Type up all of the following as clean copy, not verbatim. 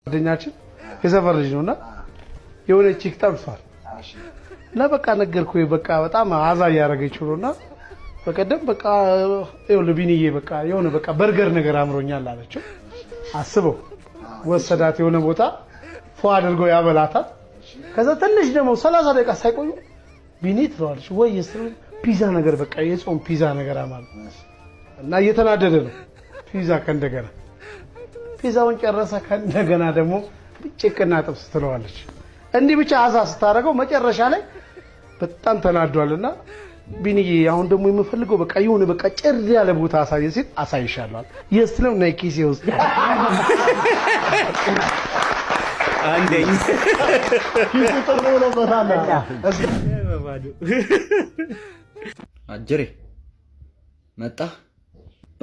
ጓደኛችን የሰፈር ልጅ ነውና የሆነ ቺክ ጠብሷል እና በቃ ነገርኩኝ በቃ በጣም አዛ ያረገችው ነውና በቀደም በቃ ይኸውልህ ቢኒዬ በቃ የሆነ በቃ በርገር ነገር አምሮኛል አለችው አስበው ወሰዳት የሆነ ቦታ ፏ አድርጎ ያበላታል ከዛ ትንሽ ደግሞ 30 ደቂቃ ሳይቆዩ ቢኒ ትለዋለች ወይ የስሩ ፒዛ ነገር በቃ የጾም ፒዛ ነገር አማል እና እየተናደደ ነው ፒዛ ከእንደገና ፒዛውን ጨረሰ ከእንደገና ደግሞ ጭቅና ጥብስ ትለዋለች እንዲህ ብቻ አዛ ስታረገው መጨረሻ ላይ በጣም ተናዷልና ቢኒዬ አሁን ደግሞ የምፈልገው በቃ የሆነ በቃ ጭር ያለ ቦታ አሳየ ሲል አሳይሻለሁ የስለው ናይኪሲ ውስጥ አንደኝ ይጥሩ ነው በታላ አጀሬ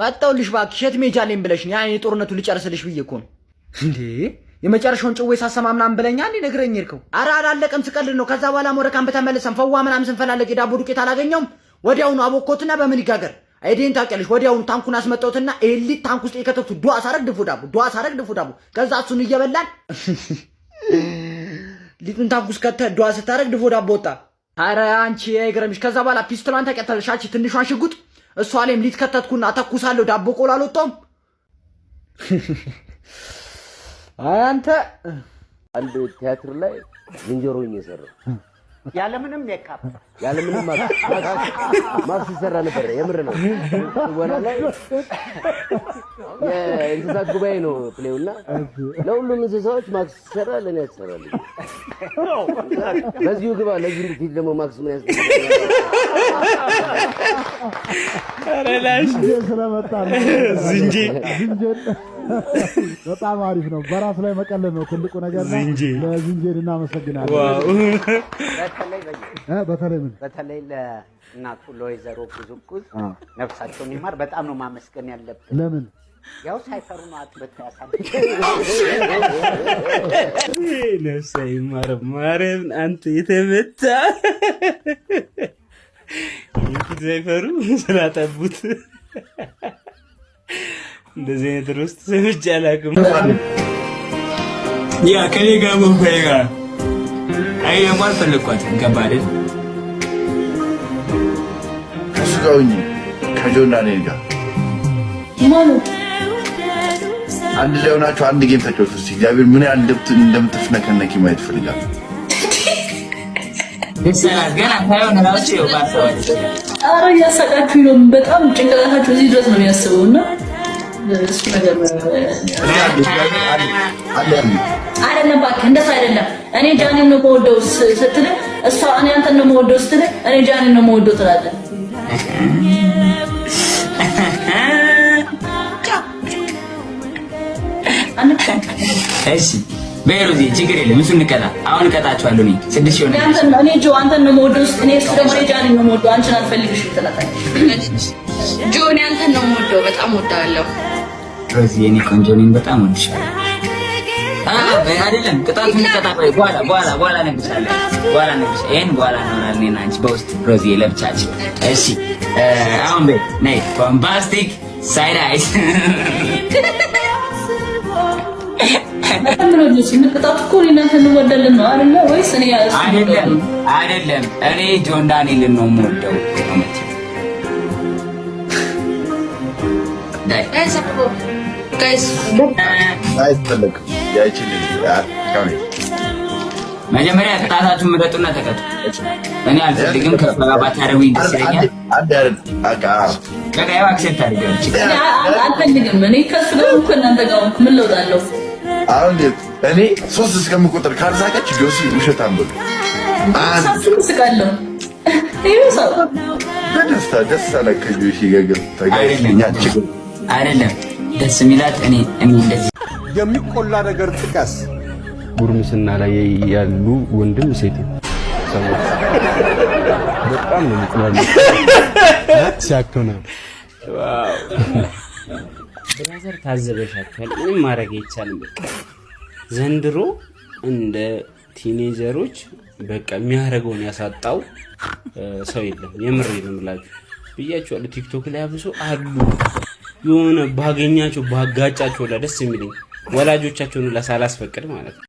መጣውልሽ ባክሽ የት ሜጃለኝ ብለሽኝ ያ የጦርነቱ ልጨርስልሽ ብዬ እኮ ነው እንዴ የመጨረሻውን ጭዌ ሳሰማ ምናምን ብለኛ እንዴ ነግረኝ ይርከው አራ አላለቀም ስቀልድ ነው ከዛ በኋላ ሞረካን በተመለሰን ፈዋ ምናምን ስንፈላለግ የዳቦ ዱቄት አላገኘውም ወዲያውኑ አቦኮትና በምን ይጋገር አይዴን ታቀልሽ ወዲያውኑ ታንኩን አስመጣውትና ኤሊ ታንኩ ውስጥ የከተቱ ዱአ ሳረግ ድፉ ዳቦ ከዛ እሱን እየበላን ሊጡን ታንኩ ውስጥ ከተ ዱአ ስታረግ ድፉ ዳቦ ወጣ አረ አንቺ አይገርምሽ ከዛ በኋላ ፒስቶሏን ተቀተልሽ አንቺ ትንሿን ሽጉጥ እሷ ላይም ሊትከተትኩና ተኩሳለሁ ዳቦ ቆላ አልወጣም አንተ አንድ ቲያትር ላይ ዝንጀሮኝ የሰራው ያለምንም ሜካፕ ያለምንም ማክስ ይሰራ ነበር የምር ነው ወላ ላይ የእንስሳት ጉባኤ ነው ፕሌውና ለሁሉም እንስሳዎች ማክስ ይሰራ ለኔ ያሰራል በዚሁ ግባ ለዚህ ፊት ደግሞ ማክስ ምን ያስፈልጋል አረላሽ ስለመጣ ዝንጂ በጣም አሪፍ ነው በራስ ላይ መቀለል ነው ትልቁ ነገር ነው ለዝንጄን እናመሰግናለን ዋው በተለይ ለእናቱ ለወይዘሮ ብዙኩዝ ነፍሳቸውን ይማር በጣም ነው ማመስገን ያለብን ለምን ያው ሳይፈሩ ነው አጥብተው ያሳደጉ ነፍሳይ ይማር ማረም አንተ የተመታ ሳይፈሩ ስላጠቡት እንደዚህ አይነት ሮስት ሰምቼ አላውቅም ያ ከኔ ጋር ወንበራ አይ እንኳን ፈለኳት ከባድ ከሱጋውኝ ከጆና ነኝ ጋር ማለት አንድ ላይ ሆናችሁ አንድ ጌም ተጫወቱ እስቲ እግዚአብሔር ምን ያህል እንደምትፍነከነኪ ማየት ፈልጋለሁ ይሰራል ገና ታየው ራሱ ይባሳው አረ ያሰቃችሁ ነው በጣም ጭንቅላታችሁ እዚህ ድረስ ነው የሚያስበውና እሱ ነገር አይደለም ባክ እንደዛ አይደለም እኔ ጃኒን ነው የምወደው ስትል እሷ እኔ አንተን ነው የምወደው ስትል እኔ ጃኒን ነው የምወደው ትላለህ እሺ በሩዚ ችግር የለም እሱ እንቀጣ አሁን እቀጣቸዋለሁ እኔ 6 ሺህ ነው እኔ ጆ አንተን ነው የምወደው እኔ እሱ ደግሞ ጃኒን ነው የምወደው አንቺን አልፈልግሽም ትላለህ ጆ እኔ አንተን ነው የምወደው በጣም ወዳለሁ ሮዚ የኔ ቆንጆ ነኝ በጣም ወድሻለሁ አይደለም ቅጣቱን እንቀጣ በኋላ ነግሻለሁ ይሄን በኋላ ነው አንቺ በውስጥ ሮዚ ለብቻችን እሺ አሁን ነይ ቦምባስቲክ ሳይድ አይስ ምንቅጣት እኮ እናንተ እንወዳለን ነው አይደል ወይስ እኔ አይደለም እኔ ጆን ዳንኤልን ነው የምወደው ጋይስ አይተለቅ ያቺን መጀመሪያ ቅጣታችሁን ምረጡና ተቀጡ እኔ አልፈልግም ከፈጋባት ያደርጉኝ ደስ ይለኛል በቃ ያው አክሴፕት አድርገው አልፈልግም እኔ ከሱ ጋር እኮ እናንተ ጋር ምን ለውጣለሁ አሁን እኔ 3 እስከምቆጥር ካልሳቀች ጆሲ ውሸት አንብብ ስቃለሁ ይኸው ደስ አለከኝ ጆሲ ገገም ተጋይኛ ችግር አይደለም ደስ የሚላት እኔ እንደዚህ የሚቆላ ነገር ጥቀስ ጉርምስና ላይ ያሉ ወንድም ሴት ሰዎች በጣም ነው የሚጥላሉ ሲያከናል ዋው ብራዘር ታዘበሻል ምንም ማድረግ አይቻልም በቃ ዘንድሮ እንደ ቲኔጀሮች በቃ የሚያረጋውን ያሳጣው ሰው የለም የምር ይልምላችሁ ብያችኋል ቲክቶክ ላይ አብሶ አሉ የሆነ ባገኛቸው ባጋጫቸው ደስ የሚለኝ ወላጆቻቸውን ሳላስፈቅድ ማለት ነው።